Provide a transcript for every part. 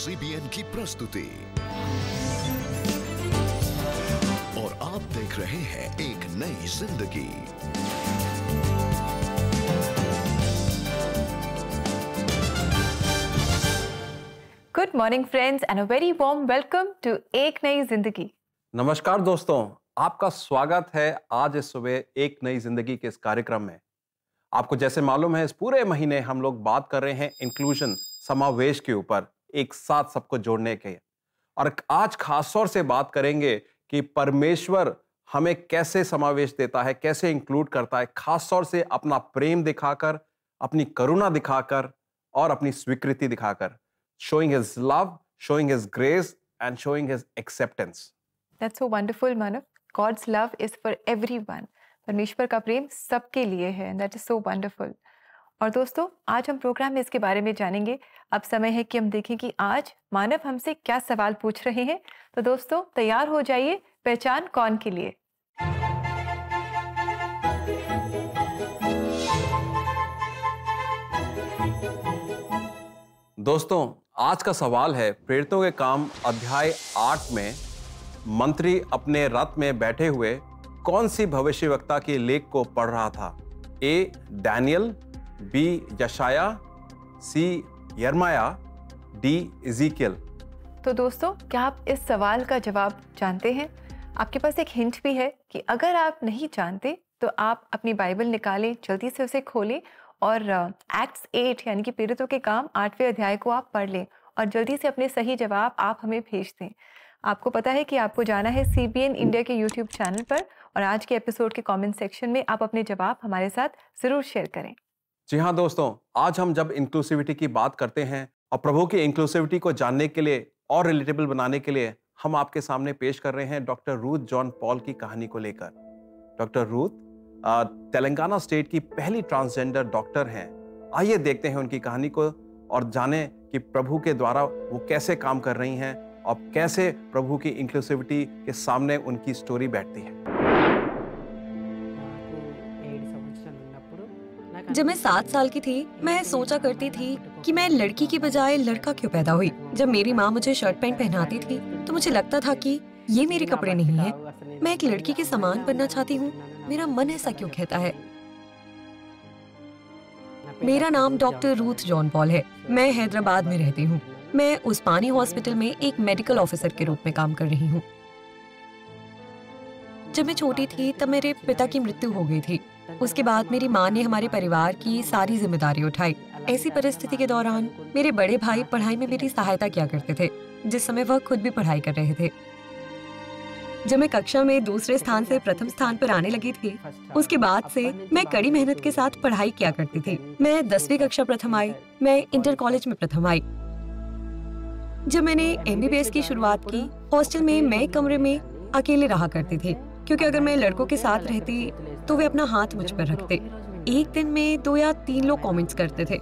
CBN की प्रस्तुति और आप देख रहे हैं एक नई जिंदगी। Good morning friends and a very warm welcome to एक नई जिंदगी। नमस्कार दोस्तों, आपका स्वागत है आज इस सुबह एक नई जिंदगी के इस कार्यक्रम में। आपको जैसे मालूम है, इस पूरे महीने हम लोग बात कर रहे हैं इंक्लूजन, समावेश के ऊपर, एक साथ सबको जोड़ने के। और आज खास तौर से बात करेंगे कि परमेश्वर हमें कैसे समावेश देता है, कैसे इंक्लूड करता है, खास तौर से अपना प्रेम दिखाकर, अपनी करुणा दिखाकर और अपनी स्वीकृति दिखाकर, showing his love, showing his grace and showing his acceptance. That's so wonderful, Manav. God's love is for everyone. परमेश्वर का प्रेम सबके लिए है and that is so wonderful. और दोस्तों, आज हम प्रोग्राम में इसके बारे में जानेंगे। अब समय है कि हम देखें कि आज मानव हमसे क्या सवाल पूछ रहे हैं। तो दोस्तों, तैयार हो जाइए पहचान कौन के लिए। दोस्तों, आज का सवाल है, प्रेरितों के काम अध्याय 8 में मंत्री अपने रथ में बैठे हुए कौन सी भविष्यवक्ता के लेख को पढ़ रहा था? ए डैनियल, बी यशाया, सी यर्माया, डी इज़ीकियल। तो दोस्तों, क्या आप इस सवाल का जवाब जानते हैं? आपके पास एक हिंट भी है कि अगर आप नहीं जानते तो आप अपनी बाइबल निकालें, जल्दी से उसे खोलें और एक्ट्स 8 यानी कि प्रेरितों के काम 8वें अध्याय को आप पढ़ लें और जल्दी से अपने सही जवाब आप हमें भेज दें। आपको पता है कि आपको जाना है CBN इंडिया के YouTube चैनल पर और आज के एपिसोड के कमेंट सेक्शन में आप अपने जवाब हमारे साथ जरूर शेयर करें। जी हाँ दोस्तों, आज हम जब इंक्लूसिविटी की बात करते हैं और प्रभु की इंक्लूसिविटी को जानने के लिए और रिलेटेबल बनाने के लिए हम आपके सामने पेश कर रहे हैं डॉक्टर रूथ जॉन पॉल की कहानी को लेकर। डॉक्टर रूथ तेलंगाना स्टेट की पहली ट्रांसजेंडर डॉक्टर हैं। आइए देखते हैं उनकी कहानी को और जानें कि प्रभु के द्वारा वो कैसे काम कर रही हैं और कैसे प्रभु की इंक्लूसिविटी के सामने उनकी स्टोरी बैठती है। जब मैं 7 साल की थी, मैं सोचा करती थी कि मैं लड़की की बजाय लड़का क्यों पैदा हुई। जब मेरी माँ मुझे शर्ट पैंट पहनाती थी तो मुझे लगता था कि ये मेरे कपड़े नहीं हैं। मैं एक लड़की के समान बनना चाहती हूँ। मेरा मन ऐसा क्यों कहता है। मेरा नाम डॉक्टर रूथ जॉन पॉल है। मैं हैदराबाद में रहती हूँ। मैं उस्मानी हॉस्पिटल में एक मेडिकल ऑफिसर के रूप में काम कर रही हूँ। जब मैं छोटी थी तब मेरे पिता की मृत्यु हो गई थी। उसके बाद मेरी माँ ने हमारे परिवार की सारी जिम्मेदारी उठाई। ऐसी परिस्थिति के दौरान मेरे बड़े भाई पढ़ाई में मेरी सहायता किया करते थे, जिस समय वह खुद भी पढ़ाई कर रहे थे। जब मैं कक्षा में दूसरे स्थान से प्रथम स्थान पर आने लगी थी, उसके बाद से मैं कड़ी मेहनत के साथ पढ़ाई किया करती थी। मैं 10वीं कक्षा प्रथम आई। मैं इंटर कॉलेज में प्रथम आई। जब मैंने MBBS की शुरुआत की, हॉस्टल में मैं कमरे में अकेले रहा करती थी, क्योंकि अगर मैं लड़कों के साथ रहती तो वे अपना हाथ मुझ पर रखते। एक दिन में 2 या 3 लोग कमेंट्स करते थे,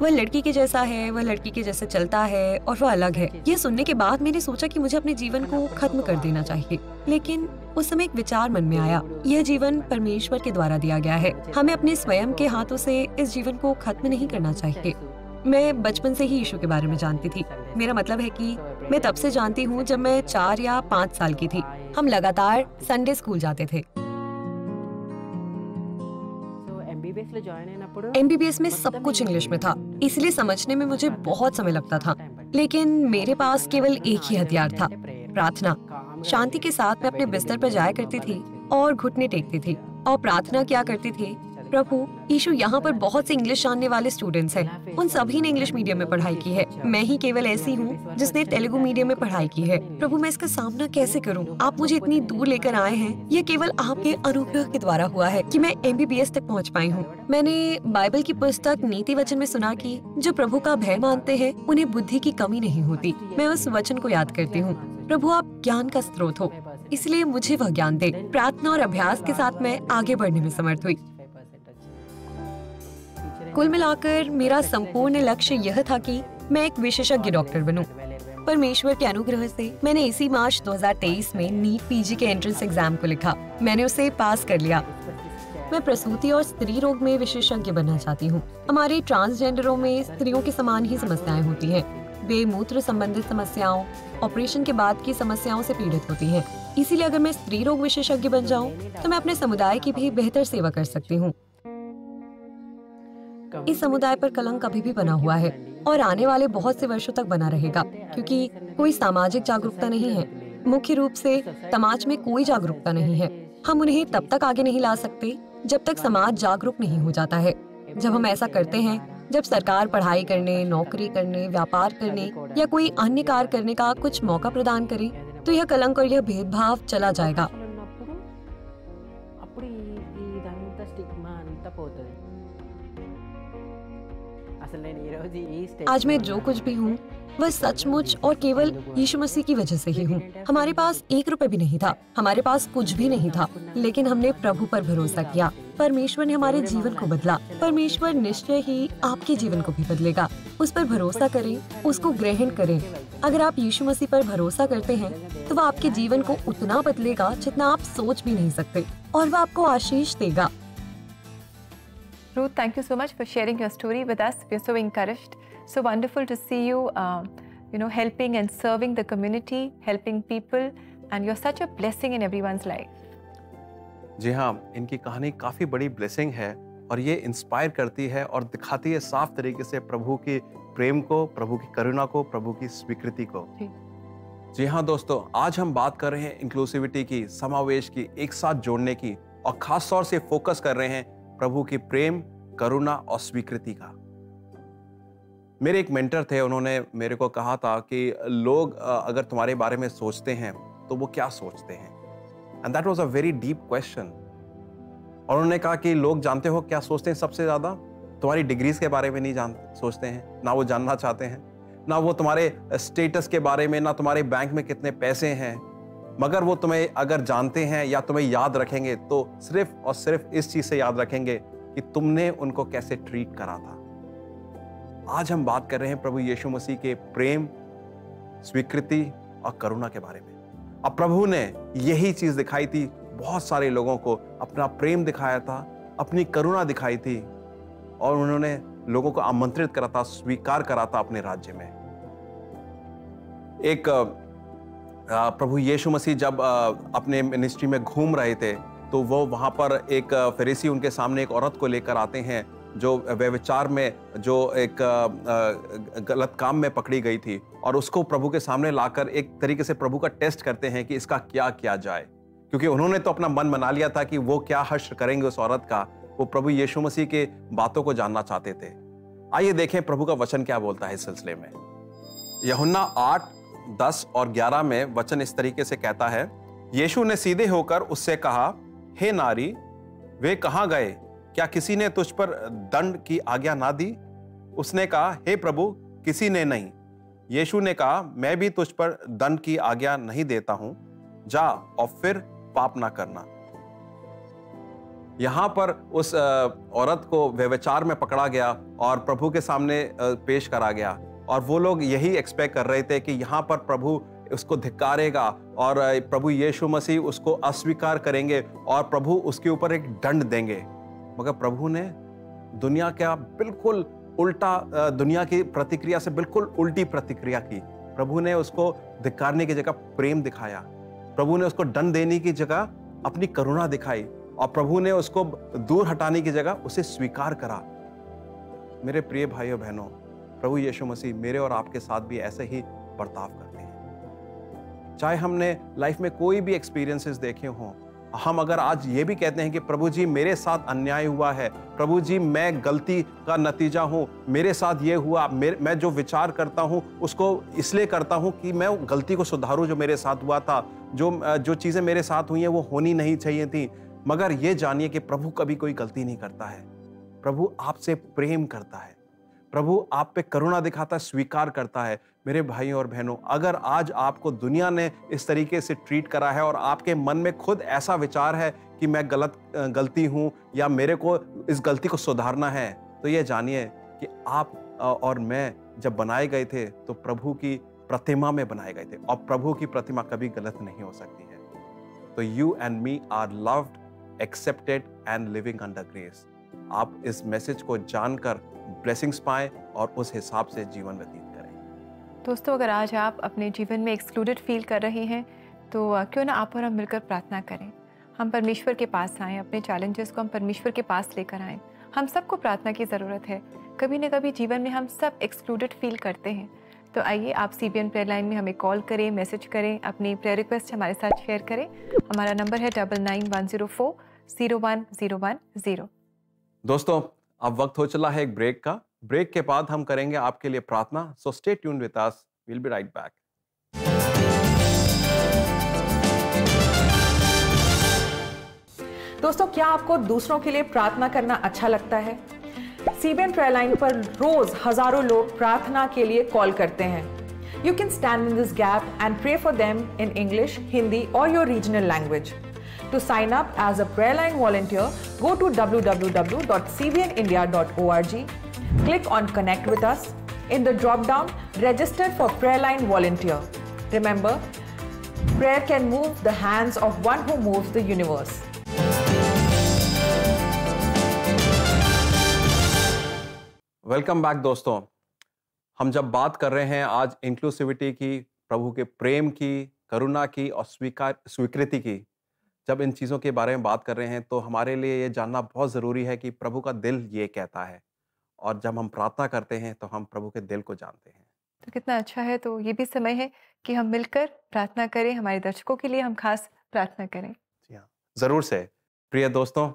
वह लड़की के जैसा है, वह लड़की के जैसे चलता है और वह अलग है। ये सुनने के बाद मैंने सोचा कि मुझे अपने जीवन को खत्म कर देना चाहिए। लेकिन उस समय एक विचार मन में आया, यह जीवन परमेश्वर के द्वारा दिया गया है। हमें अपने स्वयं के हाथों से इस जीवन को खत्म नहीं करना चाहिए। मैं बचपन से ही यीशु के बारे में जानती थी। मेरा मतलब है कि मैं तब से जानती हूँ जब मैं 4 या 5 साल की थी। हम लगातार संडे स्कूल जाते थे। MBBS में सब कुछ इंग्लिश में था, इसलिए समझने में मुझे बहुत समय लगता था। लेकिन मेरे पास केवल एक ही हथियार था, प्रार्थना। शांति के साथ मैं अपने बिस्तर पर जाया करती थी और घुटने टेकती थी और प्रार्थना किया करती थी, प्रभु यीशु, यहाँ पर बहुत से इंग्लिश जानने वाले स्टूडेंट्स हैं। उन सभी ने इंग्लिश मीडियम में पढ़ाई की है। मैं ही केवल ऐसी हूँ जिसने तेलुगु मीडियम में पढ़ाई की है। प्रभु, मैं इसका सामना कैसे करूँ? आप मुझे इतनी दूर लेकर आए हैं। ये केवल आपके अनुग्रह के द्वारा हुआ है कि मैं MBBS तक पहुँच पाई हूँ। मैंने बाइबल की पुस्तक नीति वचन में सुना कि जो प्रभु का भय मानते हैं उन्हें बुद्धि की कमी नहीं होती। मैं उस वचन को याद करती हूँ। प्रभु, आप ज्ञान का स्रोत हो, इसलिए मुझे वह ज्ञान दे। प्रार्थना और अभ्यास के साथ मैं आगे बढ़ने में समर्थ हुई। कुल मिलाकर मेरा संपूर्ण लक्ष्य यह था कि मैं एक विशेषज्ञ डॉक्टर बनूं। परमेश्वर के अनुग्रह से मैंने इसी मार्च 2023 में नीट PG के एंट्रेंस एग्जाम को लिखा। मैंने उसे पास कर लिया। मैं प्रसूति और स्त्री रोग में विशेषज्ञ बनना चाहती हूँ। हमारे ट्रांसजेंडरों में स्त्रियों के समान ही समस्याएं होती हैं। वे मूत्र संबंधित समस्याओं, ऑपरेशन के बाद की समस्याओं से पीड़ित होती हैं। इसीलिए अगर मैं स्त्री रोग विशेषज्ञ बन जाऊं, तो मैं अपने समुदाय की भी बेहतर सेवा कर सकती हूँ। इस समुदाय पर कलंक अभी भी बना हुआ है और आने वाले बहुत से वर्षों तक बना रहेगा, क्योंकि कोई सामाजिक जागरूकता नहीं है। मुख्य रूप से समाज में कोई जागरूकता नहीं है। हम उन्हें तब तक आगे नहीं ला सकते जब तक समाज जागरूक नहीं हो जाता है। जब हम ऐसा करते हैं, जब सरकार पढ़ाई करने, नौकरी करने, व्यापार करने या कोई अन्य कार्य करने का कुछ मौका प्रदान करे, तो यह कलंक और यह भेदभाव चला जाएगा। आज मैं जो कुछ भी हूँ वह सचमुच और केवल यीशु मसीह की वजह से ही हूँ। हमारे पास 1 रुपए भी नहीं था, हमारे पास कुछ भी नहीं था, लेकिन हमने प्रभु पर भरोसा किया। परमेश्वर ने हमारे जीवन को बदला। परमेश्वर निश्चय ही आपके जीवन को भी बदलेगा। उस पर भरोसा करें, उसको ग्रहण करें। अगर आप यीशु मसीह पर भरोसा करते हैं, तो वह आपके जीवन को उतना बदलेगा जितना आप सोच भी नहीं सकते, और वह आपको आशीष देगा। Ruth, thank you so much for sharing your story with us. We're so encouraged. So wonderful to see you, helping and serving the community, helping people, and you're such a blessing in everyone's life. जी हाँ, इनकी कहानी काफ़ी बड़ी blessing है और ये inspire करती है और दिखाती है साफ तरीके से प्रभु के प्रेम को, प्रभु की करुणा को, प्रभु की स्वीकृति को। जी हाँ दोस्तों, आज हम बात कर रहे हैं इंक्लूसिविटी की, समावेश की, एक साथ जोड़ने की, और खास तौर से फोकस कर रहे हैं प्रभु की प्रेम, करुणा और स्वीकृति का। मेरे एक मेंटर थे, उन्होंने मेरे को कहा था कि लोग अगर तुम्हारे बारे में सोचते हैं तो वो क्या सोचते हैं, and that was a very deep question. और उन्होंने कहा कि लोग जानते हो क्या सोचते हैं सबसे ज्यादा? तुम्हारी डिग्रीज के बारे में नहीं सोचते हैं, ना वो जानना चाहते हैं, ना वो तुम्हारे स्टेटस के बारे में, ना तुम्हारे बैंक में कितने पैसे हैं, मगर वो तुम्हें अगर जानते हैं या तुम्हें याद रखेंगे तो सिर्फ और सिर्फ इस चीज से याद रखेंगे कि तुमने उनको कैसे ट्रीट करा था। आज हम बात कर रहे हैं प्रभु यीशु मसीह के प्रेम, स्वीकृति और करुणा के बारे में। अब प्रभु ने यही चीज दिखाई थी, बहुत सारे लोगों को अपना प्रेम दिखाया था, अपनी करुणा दिखाई थी, और उन्होंने लोगों को आमंत्रित करा था, स्वीकार करा था अपने राज्य में। एक प्रभु यीशु मसीह जब अपने मिनिस्ट्री में घूम रहे थे, तो वो वहां पर एक फरीसी उनके सामने एक औरत को लेकर आते हैं जो व्यभिचार में, जो एक गलत काम में पकड़ी गई थी, और उसको प्रभु के सामने लाकर एक तरीके से प्रभु का टेस्ट करते हैं कि इसका क्या किया जाए, क्योंकि उन्होंने तो अपना मन बना लिया था कि वो क्या हश्र करेंगे उस औरत का। वो प्रभु यीशु मसीह के बातों को जानना चाहते थे। आइए देखें प्रभु का वचन क्या बोलता है इस सिलसिले में। यूहन्ना 8, 10 और 11 में वचन इस तरीके से कहता है, यीशु ने सीधे होकर उससे कहा, हे नारी, वे कहां गए? क्या किसी ने तुझ पर दंड की आज्ञा ना दी? उसने कहा, हे प्रभु, किसी ने नहीं। यीशु ने कहा, मैं भी तुझ पर दंड की आज्ञा नहीं देता हूं, जा और फिर पाप ना करना। यहां पर उस औरत को व्यभिचार में पकड़ा गया और प्रभु के सामने पेश करा गया, और वो लोग यही एक्सपेक्ट कर रहे थे कि यहाँ पर प्रभु उसको धिक्कारेगा और प्रभु यीशु मसीह उसको अस्वीकार करेंगे और प्रभु उसके ऊपर एक दंड देंगे। मगर प्रभु ने दुनिया का बिल्कुल उल्टा, दुनिया की प्रतिक्रिया से बिल्कुल उल्टी प्रतिक्रिया की। प्रभु ने उसको धिक्कारने की जगह प्रेम दिखाया, प्रभु ने उसको दंड देने की जगह अपनी करुणा दिखाई, और प्रभु ने उसको दूर हटाने की जगह उसे स्वीकार करा। मेरे प्रिय भाइयों बहनों, प्रभु यीशु मसीह मेरे और आपके साथ भी ऐसे ही बर्ताव करते हैं। चाहे हमने लाइफ में कोई भी एक्सपीरियंसेस देखे हों, हम अगर आज ये भी कहते हैं कि प्रभु जी मेरे साथ अन्याय हुआ है, प्रभु जी मैं गलती का नतीजा हूं, मेरे साथ ये हुआ, मैं जो विचार करता हूं उसको इसलिए करता हूं कि मैं गलती को सुधारूं जो मेरे साथ हुआ था, जो चीजें मेरे साथ हुई हैं वो होनी नहीं चाहिए थी। मगर ये जानिए कि प्रभु कभी कोई गलती नहीं करता है। प्रभु आपसे प्रेम करता है, प्रभु आप पे करुणा दिखाता है, स्वीकार करता है। मेरे भाइयों और बहनों, अगर आज आपको दुनिया ने इस तरीके से ट्रीट करा है और आपके मन में खुद ऐसा विचार है कि मैं गलती हूं या मेरे को इस गलती को सुधारना है, तो ये जानिए कि आप और मैं जब बनाए गए थे तो प्रभु की प्रतिमा में बनाए गए थे, और प्रभु की प्रतिमा कभी गलत नहीं हो सकती है। तो you and me are loved, accepted and living under grace. आप इस मैसेज को जानकर ब्लेसिंग्स पाएं और उस हिसाब से जीवन व्यतीत करें। दोस्तों, अगर आज आप अपने जीवन में एक्सक्लूडेड फील कर रहे हैं तो क्यों ना आप और हम मिलकर प्रार्थना करें। हम परमेश्वर के पास आएँ, अपने चैलेंजेस को हम परमेश्वर के पास लेकर आएँ। हम सबको प्रार्थना की ज़रूरत है। कभी न कभी जीवन में हम सब एक्सक्लूडेड फील करते हैं। तो आइए आप CBN प्रेयर लाइन में हमें कॉल करें, मैसेज करें, अपनी प्रेयर रिक्वेस्ट हमारे साथ शेयर करें। हमारा नंबर है 9910401010। दोस्तों, अब वक्त हो चला है एक ब्रेक का। ब्रेक के बाद हम करेंगे आपके लिए प्रार्थना। So stay tuned with us, we will be right back. दोस्तों, क्या आपको दूसरों के लिए प्रार्थना करना अच्छा लगता है? CBN प्रेयर लाइन पर रोज हजारों लोग प्रार्थना के लिए कॉल करते हैं। You can stand in this gap and pray for them in English, Hindi or your regional language. To sign up as a prayer line volunteer, go to www.cbnindia.org. Click on Connect with us. In the drop-down, register for prayer line volunteer. Remember, prayer can move the hands of one who moves the universe. Welcome back दोस्तों। हम जब बात कर रहे हैं आज inclusivity की, प्रभु के प्रेम की, करुणा की और स्वीकृति की, जब इन चीज़ों के बारे में बात कर रहे हैं तो हमारे लिए ये जानना बहुत ज़रूरी है कि प्रभु का दिल ये कहता है। और जब हम प्रार्थना करते हैं तो हम प्रभु के दिल को जानते हैं। तो कितना अच्छा है। तो ये भी समय है कि हम मिलकर प्रार्थना करें। हमारे दर्शकों के लिए हम खास प्रार्थना करें। जी हाँ, ज़रूर से। प्रिय दोस्तों,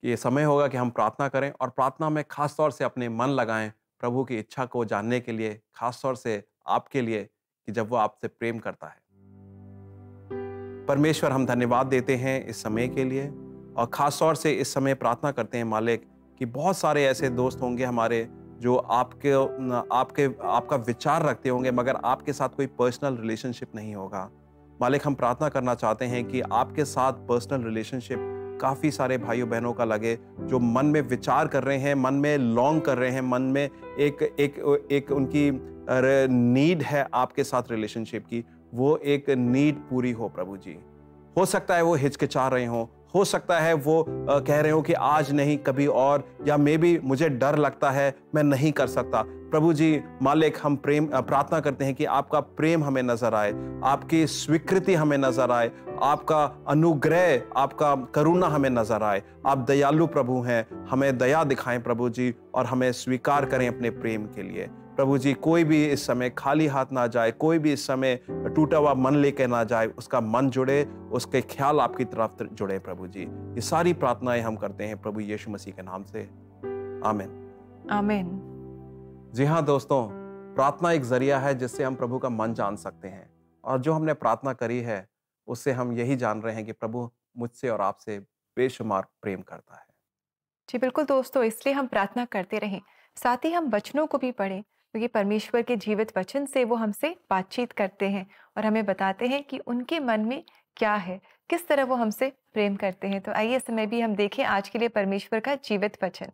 ये समय होगा कि हम प्रार्थना करें और प्रार्थना में खास तौर से अपने मन लगाएं प्रभु की इच्छा को जानने के लिए, खास तौर से आपके लिए कि जब वो आपसे प्रेम करता है। परमेश्वर, हम धन्यवाद देते हैं इस समय के लिए और खास तौर से इस समय प्रार्थना करते हैं मालिक कि बहुत सारे ऐसे दोस्त होंगे हमारे जो आपका विचार रखते होंगे मगर आपके साथ कोई पर्सनल रिलेशनशिप नहीं होगा। मालिक, हम प्रार्थना करना चाहते हैं कि आपके साथ पर्सनल रिलेशनशिप काफ़ी सारे भाइयों बहनों का लगे जो मन में विचार कर रहे हैं, मन में लॉन्ग कर रहे हैं, मन में एक उनकी नीड है आपके साथ रिलेशनशिप की, वो एक नीड पूरी हो प्रभु जी। हो सकता है वो हिचकिचा रहे हों, हो सकता है वो कह रहे हो कि आज नहीं कभी और, या मे बी मुझे डर लगता है, मैं नहीं कर सकता। प्रभु जी मालिक, हम प्रार्थना करते हैं कि आपका प्रेम हमें नजर आए, आपकी स्वीकृति हमें नजर आए, आपका अनुग्रह, आपका करुणा हमें नजर आए। आप दयालु प्रभु हैं, हमें दया दिखाएं प्रभु जी और हमें स्वीकार करें अपने प्रेम के लिए। प्रभु जी, कोई भी इस समय खाली हाथ ना जाए, कोई भी इस समय टूटा हुआ मन लेकर ना जाए, उसका मन जुड़े, उसके ख्याल आपकी तरफ जुड़े प्रभु जी। ये सारी प्रार्थनाएं हम करते हैं प्रभु यीशु मसीह के नाम से, आमीन। आमीन। जी हाँ दोस्तों, प्रार्थना एक जरिया है जिससे हम प्रभु का मन जान सकते हैं और जो हमने प्रार्थना करी है उससे हम यही जान रहे हैं कि प्रभु मुझसे और आपसे बेशुमार प्रेम करता है। जी बिल्कुल दोस्तों, इसलिए हम प्रार्थना करते रहें, साथ ही हम वचनों को भी पढ़ें क्योंकि परमेश्वर के जीवित वचन से वो हमसे बातचीत करते हैं और हमें बताते हैं कि उनके मन में क्या है, किस तरह वो हमसे प्रेम करते हैं। तो आइए इस समय भी हम देखें आज के लिए परमेश्वर का जीवित वचन।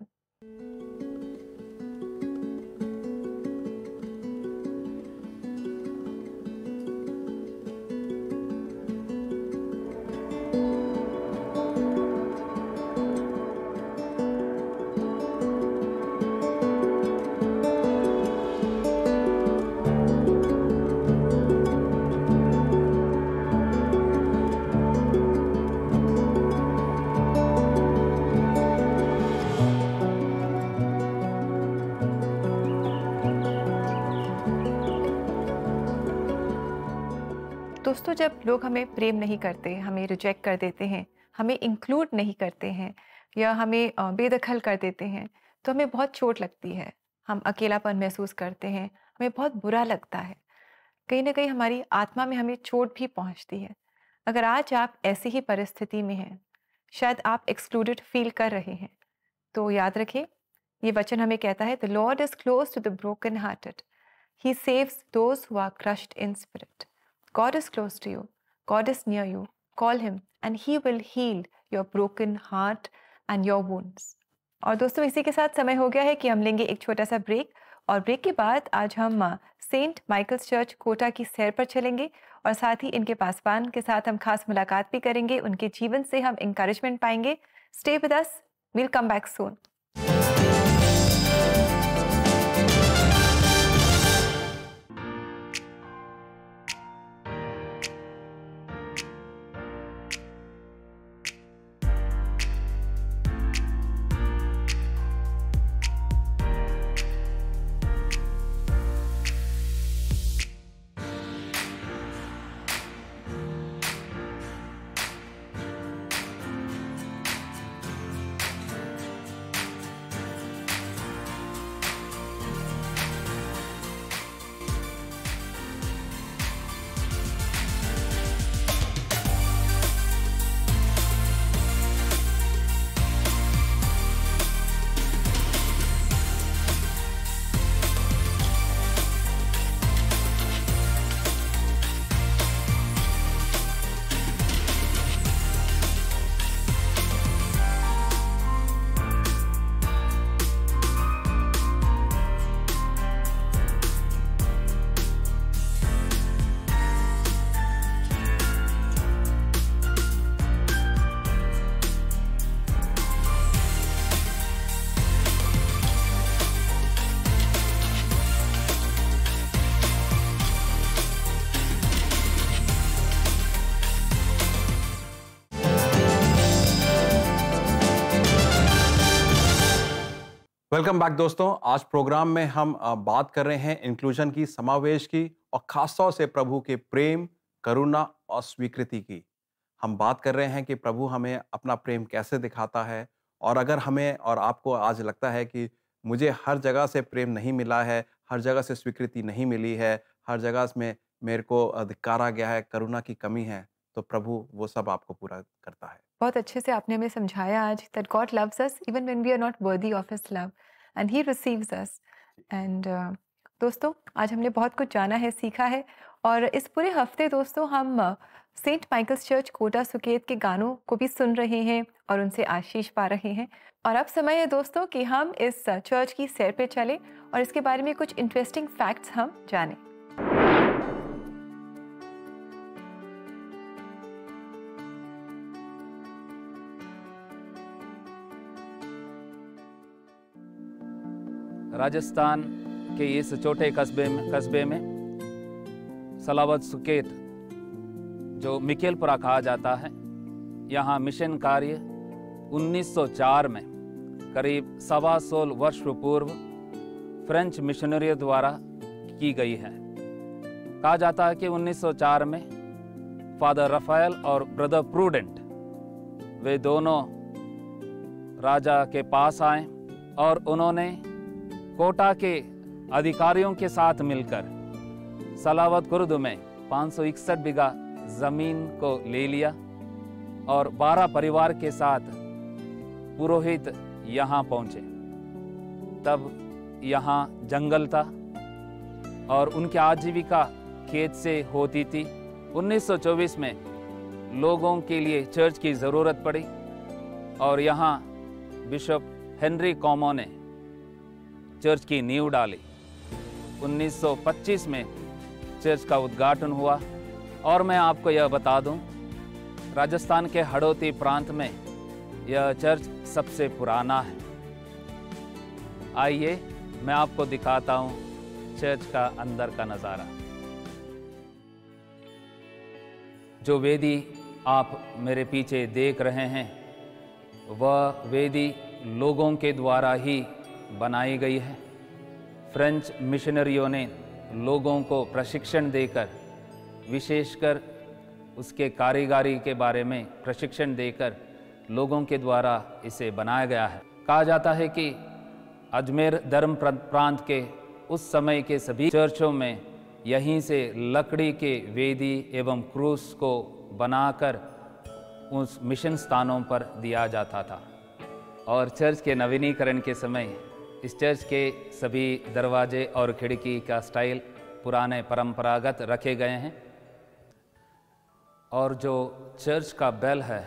दोस्तों, जब लोग हमें प्रेम नहीं करते, हमें रिजेक्ट कर देते हैं, हमें इंक्लूड नहीं करते हैं या हमें बेदखल कर देते हैं तो हमें बहुत चोट लगती है। हम अकेलापन महसूस करते हैं, हमें बहुत बुरा लगता है, कहीं ना कहीं हमारी आत्मा में हमें चोट भी पहुंचती है। अगर आज आप ऐसी ही परिस्थिति में हैं, शायद आप एक्सक्लूडेड फील कर रहे हैं, तो याद रखें ये वचन हमें कहता है, the Lord is close to the broken hearted, he saves those who are crushed in spirit. God is close to you. God is near you. Call him and he will heal your broken heart and your wounds. और दोस्तों, इसी के साथ समय हो गया है कि हम लेंगे एक छोटा सा ब्रेक और ब्रेक के बाद आज हम सेंट माइकल्स चर्च कोटा की सैर पर चलेंगे और साथ ही इनके पासवान के साथ हम खास मुलाकात भी करेंगे। उनके जीवन से हम इंकरेजमेंट पाएंगे। Stay with us, we'll come back soon. Welcome back दोस्तों। आज प्रोग्राम में हम बात कर रहे हैं इंक्लूजन की, समावेश की और खासतौर से प्रभु के प्रेम, करुणा और स्वीकृति की। हम बात कर रहे हैं कि प्रभु हमें अपना प्रेम कैसे दिखाता है, और अगर हमें और आपको आज लगता है कि मुझे हर जगह से प्रेम नहीं मिला है, हर जगह से स्वीकृति नहीं मिली है, हर जगह में मेरे को धिक्कारा गया है, करुणा की कमी है, तो प्रभु वो सब आपको पूरा करता है। बहुत अच्छे से आपने हमें समझाया आज that God loves us even when we are not worthy of His love and He receives us. And दोस्तों, आज हमने बहुत कुछ जाना है, सीखा है, और इस पूरे हफ्ते दोस्तों हम Saint Michael's church Kota Suket के गानों को भी सुन रहे हैं और उनसे आशीष पा रहे हैं। और अब समय है दोस्तों कि हम इस चर्च की सैर पे चलें और इसके बारे में कुछ इंटरेस्टिंग फैक्ट्स हम जानें। राजस्थान के इस छोटे कस्बे में सलावत सुकेत, जो मिकेलपुरा कहा जाता है, यहाँ मिशन कार्य 1904 में करीब 125 वर्ष पूर्व फ्रेंच मिशनरियों द्वारा की गई है। कहा जाता है कि 1904 में फादर रफाएल और ब्रदर प्रूडेंट, वे दोनों राजा के पास आए और उन्होंने कोटा के अधिकारियों के साथ मिलकर सलावत कुर्द में 561 बीघा जमीन को ले लिया और 12 परिवार के साथ पुरोहित यहाँ पहुँचे। तब यहाँ जंगल था और उनकी आजीविका खेत से होती थी। 1924 में लोगों के लिए चर्च की ज़रूरत पड़ी और यहाँ बिशप हेनरी कॉमो ने चर्च की नींव डाली। 1925 में चर्च का उद्घाटन हुआ। और मैं आपको यह बता दूं, राजस्थान के हड़ौती प्रांत में यह चर्च सबसे पुराना है। आइए मैं आपको दिखाता हूं चर्च का अंदर का नज़ारा। जो वेदी आप मेरे पीछे देख रहे हैं, वह वेदी लोगों के द्वारा ही बनाई गई है। फ्रेंच मिशनरियों ने लोगों को प्रशिक्षण देकर, विशेषकर उसके कारीगरी के बारे में प्रशिक्षण देकर लोगों के द्वारा इसे बनाया गया है। कहा जाता है कि अजमेर धर्म प्रांत के उस समय के सभी चर्चों में यहीं से लकड़ी के वेदी एवं क्रूस को बनाकर उस मिशन स्थानों पर दिया जाता था। और चर्च के नवीनीकरण के समय इस चर्च के सभी दरवाजे और खिड़की का स्टाइल पुराने परंपरागत रखे गए हैं। और जो चर्च का बेल है,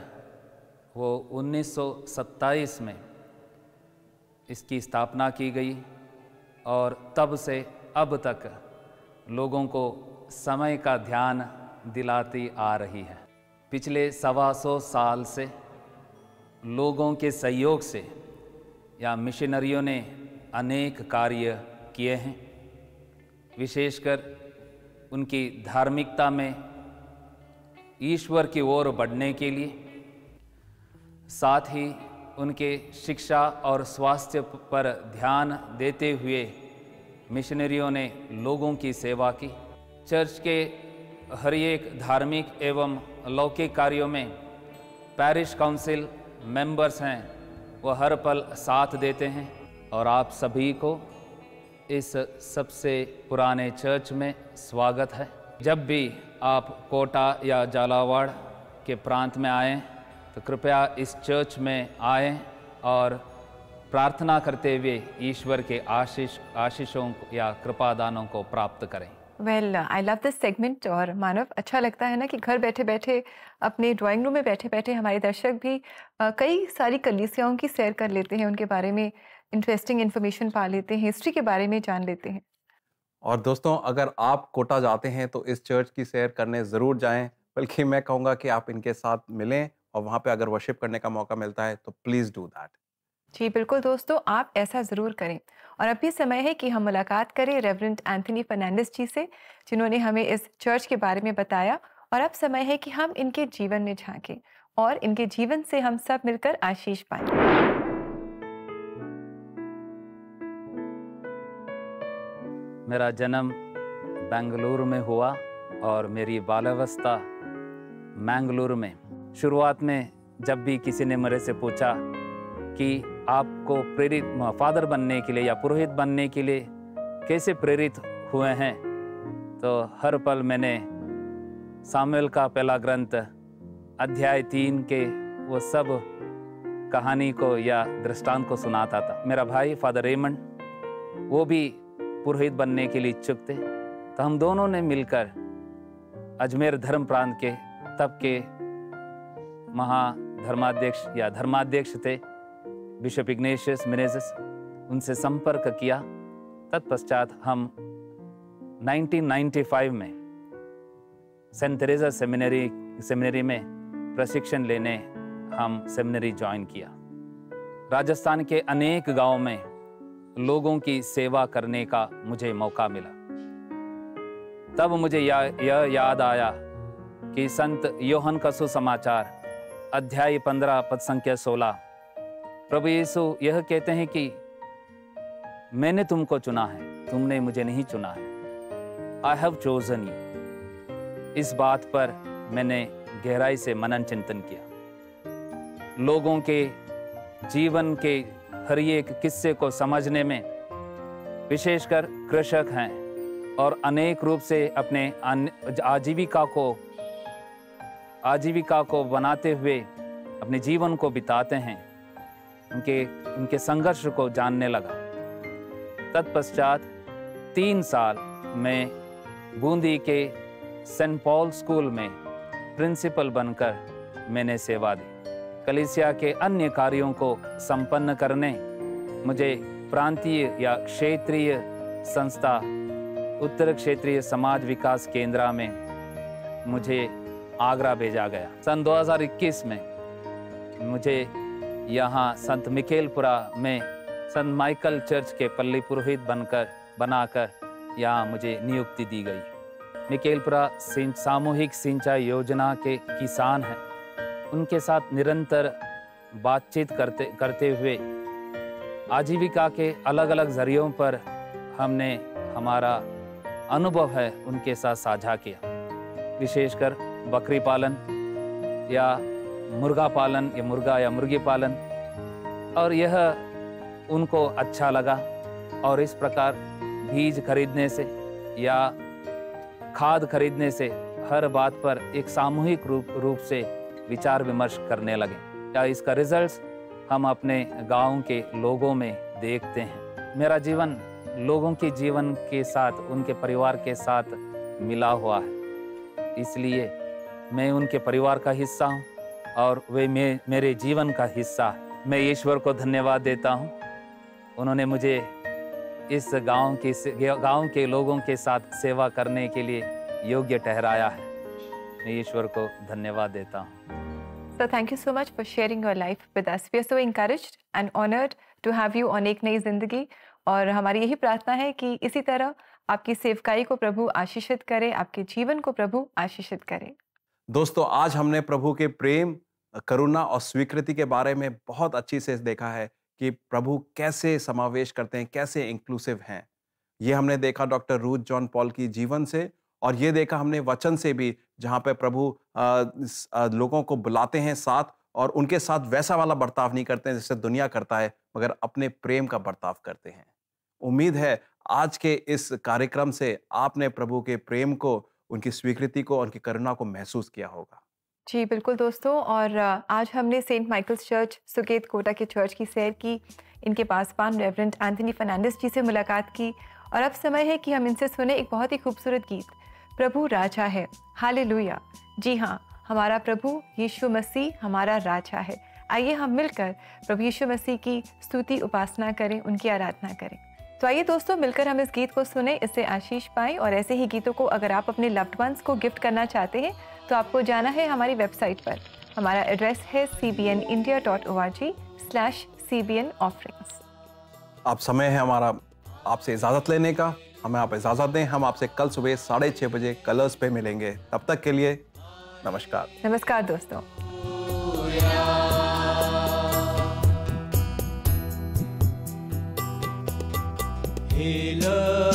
वो 1927 में इसकी स्थापना की गई और तब से अब तक लोगों को समय का ध्यान दिलाती आ रही है। पिछले 125 साल से लोगों के सहयोग से या मिशनरियों ने अनेक कार्य किए हैं, विशेषकर उनकी धार्मिकता में ईश्वर की ओर बढ़ने के लिए, साथ ही उनके शिक्षा और स्वास्थ्य पर ध्यान देते हुए मिशनरियों ने लोगों की सेवा की। चर्च के हर एक धार्मिक एवं लौकिक कार्यों में पैरिश काउंसिल मेंबर्स हैं, वह हर पल साथ देते हैं। और आप सभी को इस सबसे पुराने चर्च में स्वागत है। जब भी आप कोटा या झालावाड़ के प्रांत में आएँ तो कृपया इस चर्च में आएँ और प्रार्थना करते हुए ईश्वर के आशीषों या कृपादानों को प्राप्त करें। Well, I love this segment. और मानव, अच्छा लगता है ना कि घर बैठे बैठे, अपने ड्राइंग रूम में बैठे बैठे हमारे दर्शक भी कई सारी कलीसियाओं की सैर कर लेते हैं, उनके बारे में इंटरेस्टिंग इन्फॉर्मेशन पा लेते हैं, हिस्ट्री के बारे में जान लेते हैं। और दोस्तों, अगर आप कोटा जाते हैं तो इस चर्च की सैर करने ज़रूर जाएं। बल्कि मैं कहूँगा कि आप इनके साथ मिलें और वहाँ पे अगर वर्शिप करने का मौका मिलता है तो प्लीज़ डू दैट। जी बिल्कुल दोस्तों, आप ऐसा ज़रूर करें। और अभी समय है कि हम मुलाकात करें रेवरेंड एंथनी फर्नांडिस जी से, जिन्होंने हमें इस चर्च के बारे में बताया। और अब समय है कि हम इनके जीवन में झांकें और इनके जीवन से हम सब मिलकर आशीष पाएं। मेरा जन्म बेंगलुरु में हुआ और मेरी बाल्यावस्था मैंगलोर में। शुरुआत में जब भी किसी ने मेरे से पूछा कि आपको प्रेरित फादर बनने के लिए या पुरोहित बनने के लिए कैसे प्रेरित हुए हैं, तो हर पल मैंने सामुएल का पहला ग्रंथ अध्याय 3 के वो सब कहानी को या दृष्टांत को सुनाता था। मेरा भाई फादर रेमंड, वो भी पुरोहित बनने के लिए इच्छुक थे, तो हम दोनों ने मिलकर अजमेर धर्म प्रांत के तब के महाधर्माध्यक्ष या धर्माध्यक्ष थे बिशप इग्नेशियस मिनेजिस, उनसे संपर्क किया। तत्पश्चात हम 1995 में सेंट तेरेसा सेमिनरी में प्रशिक्षण लेने हम सेमिनरी ज्वाइन किया। राजस्थान के अनेक गांवों में लोगों की सेवा करने का मुझे मौका मिला। तब मुझे यह याद आया कि संत योहन का सुसमाचार अध्याय 15 पद संख्या 16, प्रभु यीशु यह कहते हैं कि मैंने तुमको चुना है, तुमने मुझे नहीं चुना है। I have chosen you. इस बात पर मैंने गहराई से मनन चिंतन किया। लोगों के जीवन के हर एक किस्से को समझने में, विशेषकर कृषक हैं और अनेक रूप से अपने आजीविका को बनाते हुए अपने जीवन को बिताते हैं, उनके संघर्ष को जानने लगा। तत्पश्चात 3 साल मैं बूंदी के सेंट पॉल स्कूल में प्रिंसिपल बनकर मैंने सेवा दी। कलीसिया के अन्य कार्यों को संपन्न करने मुझे प्रांतीय या क्षेत्रीय संस्था उत्तर क्षेत्रीय समाज विकास केंद्र में मुझे आगरा भेजा गया। सन 2021 में मुझे यहाँ संत मिकेलपुरा में संत माइकल चर्च के पल्ली पुरोहित बनाकर यहाँ मुझे नियुक्ति दी गई। मिकेलपुरा सामूहिक सिंचाई योजना के किसान हैं, उनके साथ निरंतर बातचीत करते हुए आजीविका के अलग अलग जरियों पर हमने हमारा अनुभव है उनके साथ साझा किया। विशेषकर बकरी पालन या मुर्गा पालन या मुर्गा या मुर्गी पालन, और यह उनको अच्छा लगा और इस प्रकार बीज खरीदने से या खाद खरीदने से हर बात पर एक सामूहिक रूप से विचार विमर्श करने लगे। या इसका रिजल्ट्स हम अपने गांव के लोगों में देखते हैं। मेरा जीवन लोगों के जीवन के साथ, उनके परिवार के साथ मिला हुआ है, इसलिए मैं उनके परिवार का हिस्सा हूँ और वे मेरे जीवन का हिस्सा है। मैं ईश्वर को धन्यवाद देता हूँ, उन्होंने मुझे इस गांव के लोगों के साथ सेवा करने के लिए योग्य ठहराया है। मैं ईश्वर को धन्यवाद देता हूँ। So thank you so much for sharing your life with us. We are so encouraged and honored to have you on एक नई जिंदगी, और हमारी यही प्रार्थना है कि इसी तरह आपकी सेवकाई को प्रभु आशीषित करे, आपके जीवन को प्रभु आशीषित करे। दोस्तों, आज हमने प्रभु के प्रेम, करुणा और स्वीकृति के बारे में बहुत अच्छी से देखा है कि प्रभु कैसे समावेश करते हैं, कैसे इंक्लूसिव हैं। ये हमने देखा डॉक्टर रूथ जॉन पॉल की जीवन से, और ये देखा हमने वचन से भी, जहाँ पे प्रभु लोगों को बुलाते हैं साथ, और उनके साथ वैसा वाला बर्ताव नहीं करते हैं जैसे दुनिया करता है, मगर अपने प्रेम का बर्ताव करते हैं। उम्मीद है आज के इस कार्यक्रम से आपने प्रभु के प्रेम को, उनकी स्वीकृति को, उनकी करुणा को महसूस किया होगा। जी बिल्कुल दोस्तों, और आज हमने Saint Michael's church Suket Kota के चर्च की सैर की, इनके पासवान रेवरेंड एंथनी फर्नांडिस जी से मुलाकात की, और अब समय है कि हम इनसे सुने एक बहुत ही खूबसूरत गीत, प्रभु राजा है। हालेलुया। जी हाँ, हमारा प्रभु यीशु मसीह हमारा राजा है। आइए हम मिलकर प्रभु यीशु मसीह की स्तुति उपासना करें, उनकी आराधना करें। तो आइए दोस्तों, मिलकर हम इस गीत को सुने, इससे आशीष पाएं। और ऐसे ही गीतों को अगर आप अपने लव्ड वंस को गिफ्ट करना चाहते हैं तो आपको जाना है हमारी वेबसाइट पर। हमारा एड्रेस है cbnindia.org/cbn offerings। अब समय है हमारा आपसे इजाजत लेने का। हमें आप इजाजत दें, हम आपसे कल सुबह 6:30 बजे कलर्स पे मिलेंगे। तब तक के लिए नमस्कार। नमस्कार दोस्तों। He loves